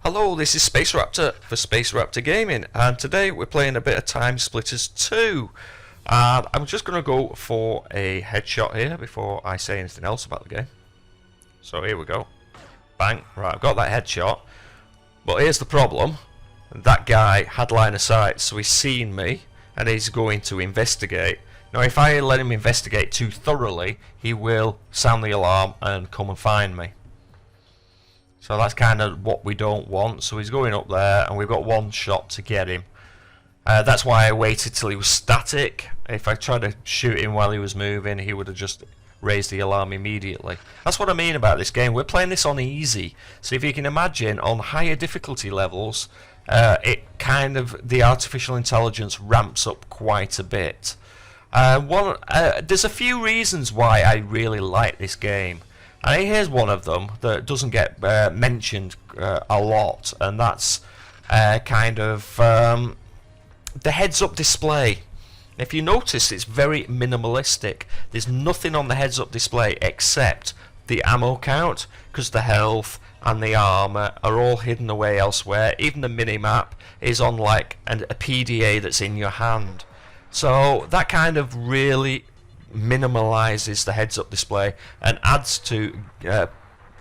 Hello, this is Space Raptor for Space Raptor Gaming, and today we're playing a bit of Timesplitters 2. And I'm just going to go for a headshot here before I say anything else about the game. So here we go. Bang. Right, I've got that headshot. But here's the problem. That guy had line of sight, so he's seen me and he's going to investigate. Now if I let him investigate too thoroughly, he will sound the alarm and come and find me. So that's kind of what we don't want. So he's going up there and we've got one shot to get him. That's why I waited till he was static. If I tried to shoot him while he was moving, he would have just raised the alarm immediately. That's what I mean about this game. We're playing this on easy. So if you can imagine, on higher difficulty levels, the artificial intelligence ramps up quite a bit. There's a few reasons why I really like this game. And here's one of them that doesn't get mentioned a lot, and that's the heads-up display. If you notice, it's very minimalistic. There's nothing on the heads-up display except the ammo count, because the health and the armor are all hidden away elsewhere. Even the mini-map is on like a PDA that's in your hand. So that kind of really minimalizes the heads-up display and adds to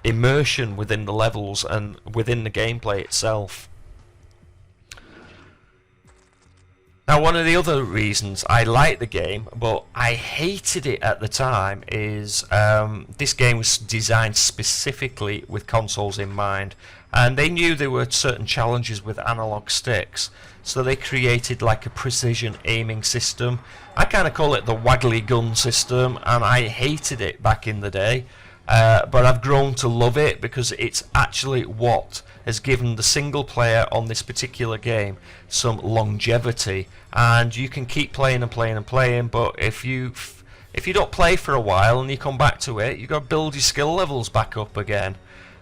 immersion within the levels and within the gameplay itself. Now, one of the other reasons I like the game, but I hated it at the time, is this game was designed specifically with consoles in mind, and they knew there were certain challenges with analog sticks, so they created like a precision aiming system. I kind of call it the waggly gun system, and I hated it back in the day, but I've grown to love it because it's actually what has given the single player on this particular game some longevity, and you can keep playing and playing and playing. But if you don't play for a while and you come back to it, you've got to build your skill levels back up again,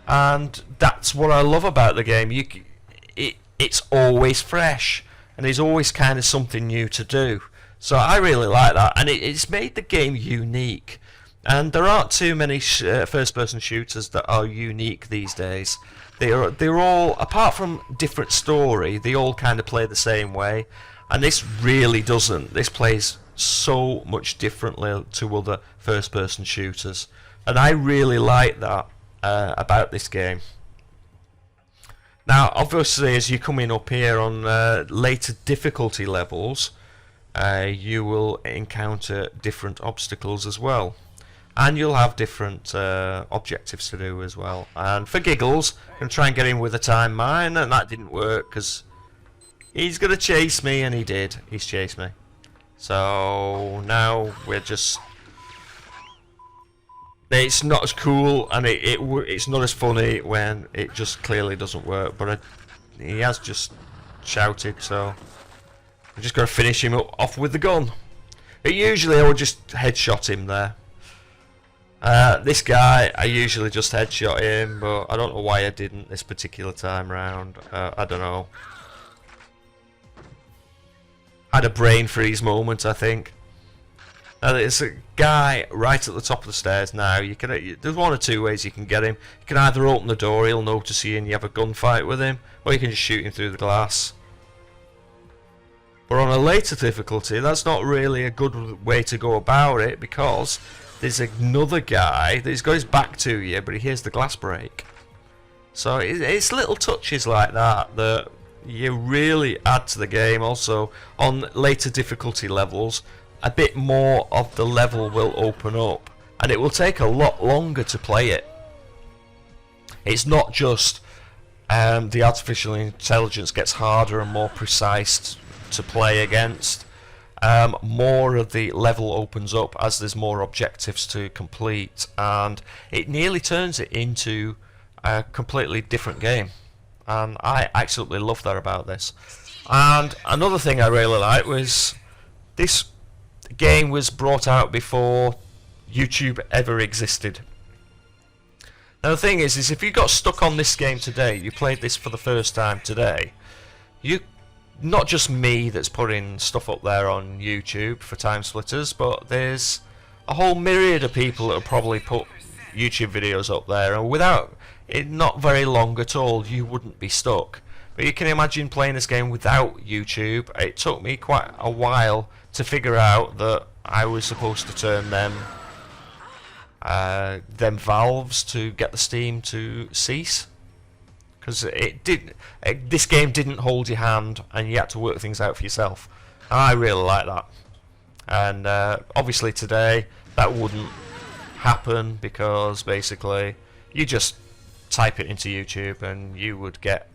and that's what I love about the game. It's always fresh, and there's always kind of something new to do. So I really like that, and it's made the game unique. And there aren't too many first-person shooters that are unique these days. They're all, apart from different story, they all kind of play the same way. And this really doesn't. This plays so much differently to other first-person shooters, and I really like that about this game. Now, obviously, as you're coming up here on later difficulty levels, you will encounter different obstacles as well. And you'll have different objectives to do as well. And for giggles, I'm going to try and get him with a time mine, and that didn't work because he's going to chase me, and he did. He's chased me. So now we're just... It's not as cool, and it's not as funny when it just clearly doesn't work. But he has just shouted, so I just got to finish him off with the gun. Usually I would just headshot him there. This guy, I usually just headshot him, but I don't know why I didn't this particular time round. I don't know. Had a brain freeze moment, I think. Now there's a guy right at the top of the stairs now. There's one or two ways you can get him. You can either open the door, he'll notice you and you have a gunfight with him, or you can just shoot him through the glass. But on a later difficulty, that's not really a good way to go about it, because there's another guy that's got his back to you, but he hears the glass break. So it's little touches like that that you really add to the game. Also, on later difficulty levels, a bit more of the level will open up, and it will take a lot longer to play it. It's not just the artificial intelligence gets harder and more precise to play against. More of the level opens up as there's more objectives to complete, and it nearly turns it into a completely different game, and I absolutely love that about this. And another thing I really like was this game was brought out before YouTube ever existed. Now the thing is if you got stuck on this game today, you played this for the first time today, not just me that's putting stuff up there on YouTube for Timesplitters, but there's a whole myriad of people that have probably put YouTube videos up there, and without not very long at all, you wouldn't be stuck. But you can imagine playing this game without YouTube. It took me quite a while to figure out that I was supposed to turn them valves to get the steam to cease, because this game didn't hold your hand and you had to work things out for yourself. And I really like that. And obviously today that wouldn't happen, because basically you just type it into YouTube and you would get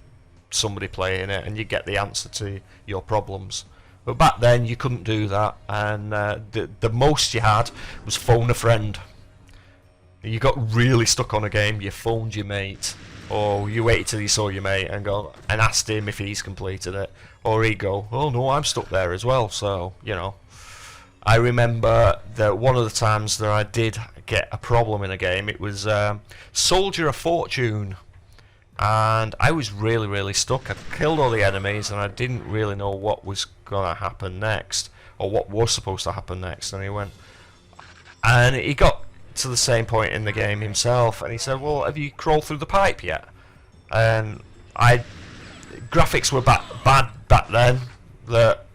somebody playing it and you get the answer to your problems. But back then you couldn't do that, and the most you had was phone a friend. You got really stuck on a game, you phoned your mate, or you waited till you saw your mate and asked him if he's completed it, or he'd go, oh no, I'm stuck there as well. So, you know, I remember that one of the times that I did get a problem in a game, it was Soldier of Fortune, and I was really stuck. I killed all the enemies and I didn't really know what was gonna happen next, or what was supposed to happen next. And he got to the same point in the game himself, and he said, well, have you crawled through the pipe yet? And graphics were bad back then, that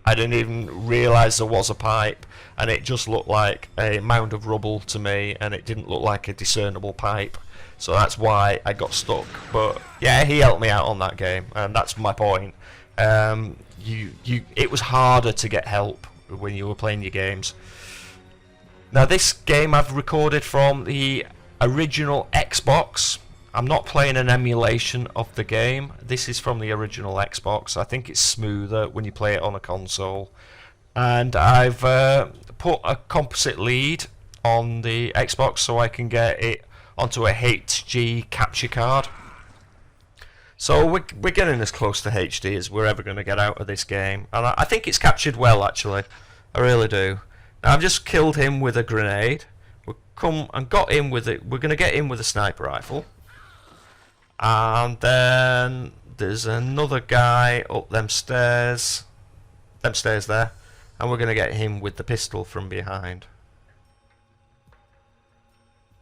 I didn't even realise there was a pipe, and it just looked like a mound of rubble to me, and it didn't look like a discernible pipe. So that's why I got stuck. But yeah, he helped me out on that game, and that's my point. It was harder to get help when you were playing your games. Now this game I've recorded from the original Xbox. I'm not playing an emulation of the game. This is from the original Xbox. I think it's smoother when you play it on a console. And I've put a composite lead on the Xbox so I can get it onto a HG capture card. So we're getting as close to HD as we're ever going to get out of this game. And I think it's captured well, actually. I really do. Now I've just killed him with a grenade. We're going to get him with a sniper rifle. And then there's another guy up them stairs there, and we're going to get him with the pistol from behind.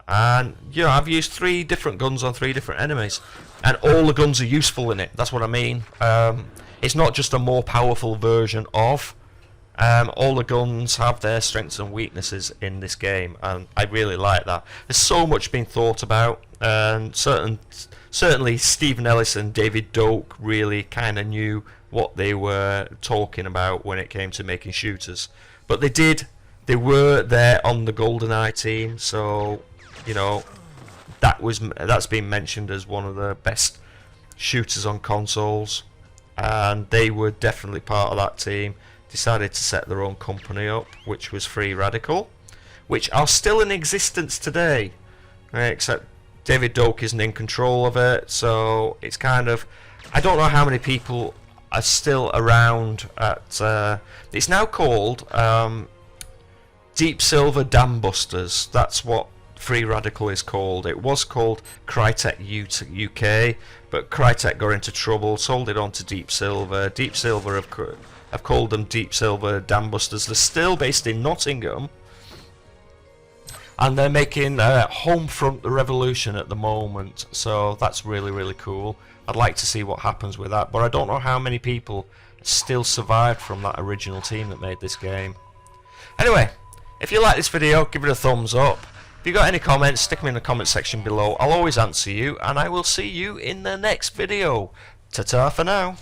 And you know, I've used 3 different guns on 3 different enemies, and all the guns are useful in it. That's what I mean. It's not just a more powerful version of. All the guns have their strengths and weaknesses in this game, and I really like that. There's so much being thought about, and certainly Stephen Ellis and David Doak really kind of knew what they were talking about when it came to making shooters. But they were there on the Goldeneye team, so you know that's been mentioned as one of the best shooters on consoles, and they were definitely part of that team. Decided to set their own company up, which was Free Radical, which are still in existence today, except David Doak isn't in control of it. So it's kind of, I don't know how many people are still around at it's now called Deep Silver Dam Busters. That's what Free Radical is called. It was called Crytek UK, but Crytek got into trouble, sold it on to Deep Silver. Deep Silver have called them Deep Silver Dam Busters. They're still based in Nottingham, and they're making Homefront the Revolution at the moment, so that's really cool. I'd like to see what happens with that, but I don't know how many people still survived from that original team that made this game. Anyway, if you like this video, give it a thumbs up. If you got any comments, stick them in the comment section below. I'll always answer you, and I will see you in the next video. Ta-ta for now.